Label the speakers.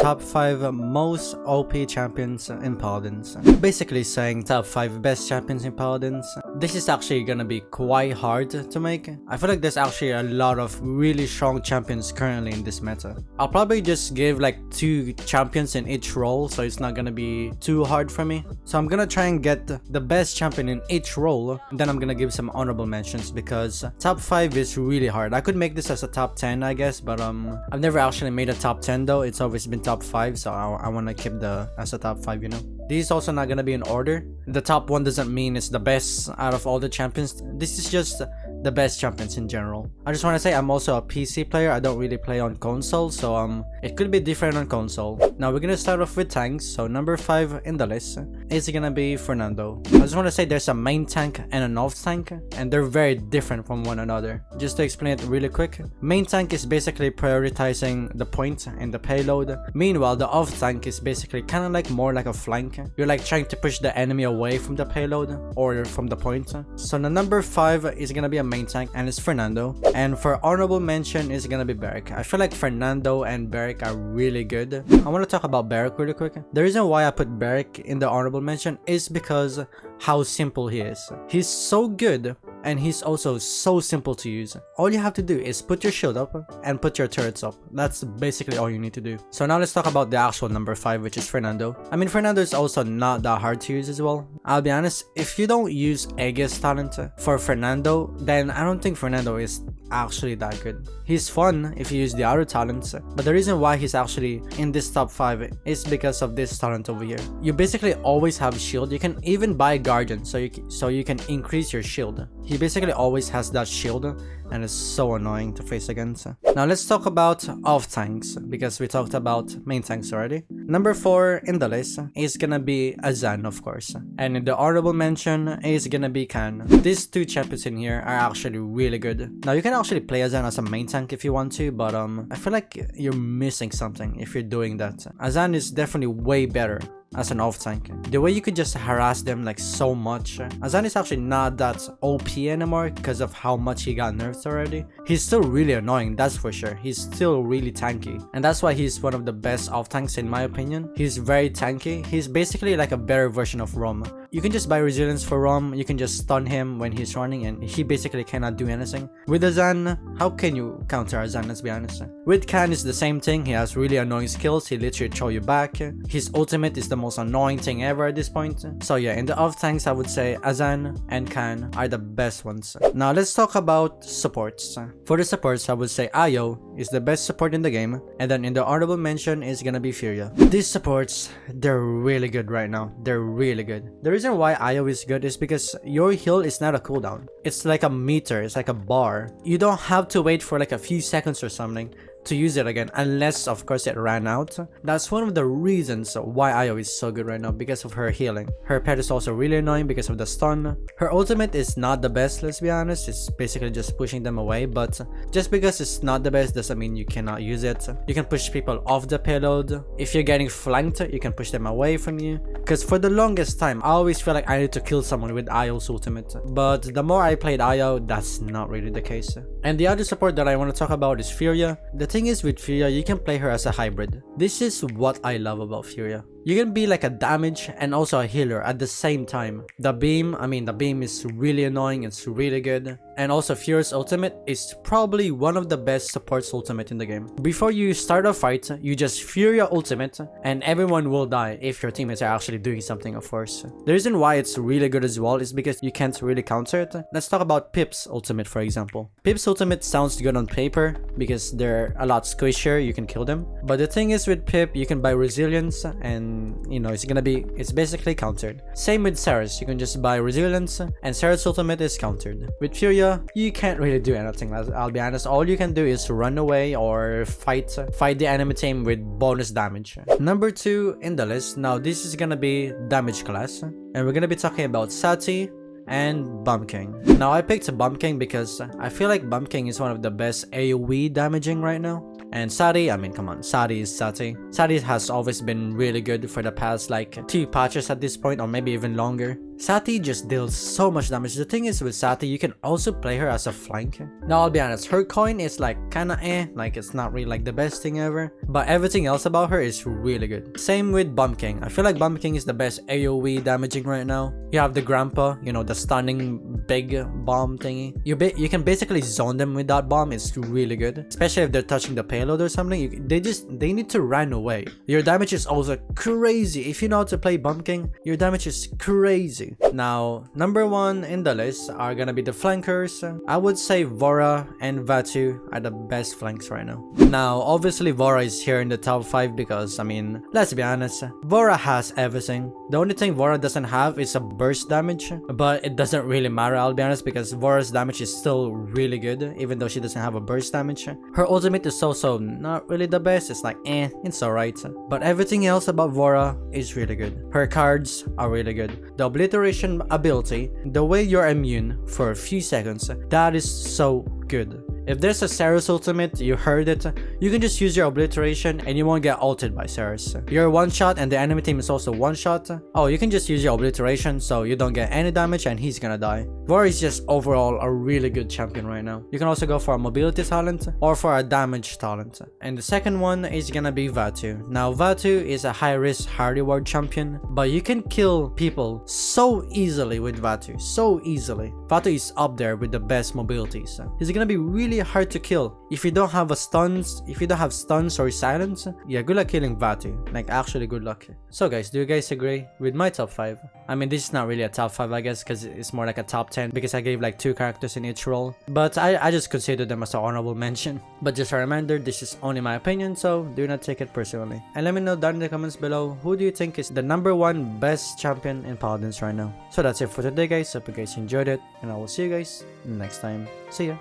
Speaker 1: top 5 most OP champions in Paladins. Basically saying top 5 best champions in Paladins. This is actually gonna be quite hard to make. I feel like there's actually a lot of really strong champions currently in this meta. I'll probably just give like 2 champions in each role, so it's not gonna be too hard for me. So I'm gonna try and get the best champion in each role, and then I'm gonna give some honorable mentions because top 5 is really hard. I could make this as a top 10, I guess, but I've never actually made a top 10 though. It's always been top 5, so I want to keep as a top 5, you know. These also not gonna be in order. The top 1 doesn't mean it's the best out of all the champions. This is just the best champions in general. I just want to say I'm also a PC player. I don't really play on console, so it could be different on console. Now we're gonna start off with tanks. So number 5 in the list is gonna be Fernando. I just want to say there's a main tank and an off tank, and they're very different from one another. Just to explain it really quick, main tank is basically prioritizing the point and the payload. Meanwhile, the off tank is basically kind of like more like a flank. You're like trying to push the enemy away from the payload or from the point. So the number 5 is gonna be a main tank, and it's Fernando. And for honorable mention is gonna be Barrick. I feel like Fernando and Barrick are really good. I want to talk about Barrick really quick. The reason why I put Barrick in the honorable mention is because how simple he is. He's so good, and he's also so simple to use. All you have to do is put your shield up and put your turrets up. That's basically all you need to do. So now let's talk about the actual number 5, which is Fernando. I mean, Fernando is also not that hard to use as well. I'll be honest, if you don't use Aegis talent for Fernando, then I don't think Fernando is actually that good. He's fun if you use the other talents, but the reason why he's actually in this top 5 is because of this talent over here. You basically always have shield. You can even buy Guardian so you can increase your shield. He basically always has that shield, and it's so annoying to face against. Now let's talk about off tanks, because we talked about main tanks already. Number 4 in the list is gonna be Azan, of course, and in the honorable mention is gonna be Khan. These 2 champions in here are actually really good. Now you can actually play Azan as a main tank if you want to, but I feel like you're missing something if you're doing that. Azan is definitely way better as an off tank. The way you could just harass them like so much. Azan is actually not that OP anymore because of how much he got nerfed already. He's still really annoying, that's for sure. He's still really tanky, and that's why he's one of the best off tanks in my opinion. He's very tanky. He's basically like a better version of Rom. You can just buy resilience for Rom. You can just stun him when he's running, and he basically cannot do anything. With Azan, how can you counter Azan, let's be honest? With Khan is the same thing. He has really annoying skills. He literally throw you back. His ultimate is the most annoying thing ever at this point. So yeah, in the off tanks I would say Azan and Khan are the best ones. Now let's talk about supports. For the supports I would say Ayo is the best support in the game, and then in the honorable mention is gonna be Furia. These supports, they're really good right now. They're really good. The reason why Ayo is good is because your heal is not a cooldown. It's like a meter, it's like a bar. You don't have to wait for like a few seconds or something to use it again, unless of course it ran out. That's one of the reasons why Ayo is so good right now, because of her healing. Her pet is also really annoying because of the stun. Her ultimate is not the best, let's be honest. It's basically just pushing them away, but just because it's not the best doesn't mean you cannot use it. You can push people off the payload. If you're getting flanked, you can push them away from you. Because for the longest time I always feel like I need to kill someone with Ayo's ultimate, but the more I played Ayo, that's not really the case. And the other support that I want to talk about is Furia. The thing is with Furia, you can play her as a hybrid. This is what I love about Furia. You can be like a damage and also a healer at the same time. The beam is really annoying, it's really good. And also Furia's ultimate is probably one of the best supports ultimate in the game. Before you start a fight, you just Furia ultimate and everyone will die if your teammates are actually doing something, of course. The reason why it's really good as well is because you can't really counter it. Let's talk about Pip's ultimate for example. Pip's ultimate sounds good on paper because they're a lot squishier, you can kill them. But the thing is with Pip, you can buy resilience and you know it's basically countered. Same with Sarah's, you can just buy resilience and Sarah's ultimate is countered. With Furia, you can't really do anything, I'll be honest. All you can do is run away or fight the enemy team with bonus damage. Number 2 in the list, now this is gonna be damage class, and we're gonna be talking about Sati and Bomb King. Now I picked Bomb King because I feel like Bomb King is one of the best AoE damaging right now. And Sati, I mean come on, Sati is Sati. Sati has always been really good for the past like 2 patches at this point, or maybe even longer. Sati just deals so much damage. The thing is with Sati, you can also play her as a flank. Now I'll be honest, her coin is like kinda like it's not really like the best thing ever, but everything else about her is really good. Same with Bomb King. I feel like Bomb King is the best AoE damaging right now. You have the grandpa, you know, the stunning big bomb thingy. You can basically zone them with that bomb. It's really good, especially if they're touching the payload or something. They need to run away. Your damage is also crazy. If you know how to play Bomb King, your damage is crazy. Now, number 1 in the list are gonna be the flankers. I would say Vora and Vatu are the best flanks right now. Now, obviously Vora is here in the top 5 because, I mean, let's be honest, Vora has everything. The only thing Vora doesn't have is a burst damage, but it doesn't really matter, I'll be honest, because Vora's damage is still really good, even though she doesn't have a burst damage. Her ultimate is also not really the best. It's like, it's alright. But everything else about Vora is really good. Her cards are really good. The obliteration ability, the way you're immune for a few seconds, that is so good. If there's a Ceres ultimate, you heard it, you can just use your obliteration and you won't get ulted by Ceres. You're one shot and the enemy team is also one shot. Oh, you can just use your obliteration so you don't get any damage and he's gonna die. Vora is just overall a really good champion right now. You can also go for a mobility talent or for a damage talent. And the second one is gonna be Vatu. Now Vatu is a high risk, high reward champion, but you can kill people so easily with Vatu, so easily. Vatu is up there with the best mobilities. He's gonna be really hard to kill. If you don't have stuns or silence, yeah, good luck killing Vatu. Like, actually good luck. So guys, do you guys agree with my top 5? I mean, this is not really a top 5, I guess, because it's more like a top 10 because I gave like 2 characters in each role. But I just consider them as an honorable mention. But just a reminder, this is only my opinion, so do not take it personally. And let me know down in the comments below, who do you think is the number 1 best champion in Paladins right now? So that's it for today guys. Hope you guys enjoyed it, and I will see you guys next time. See ya.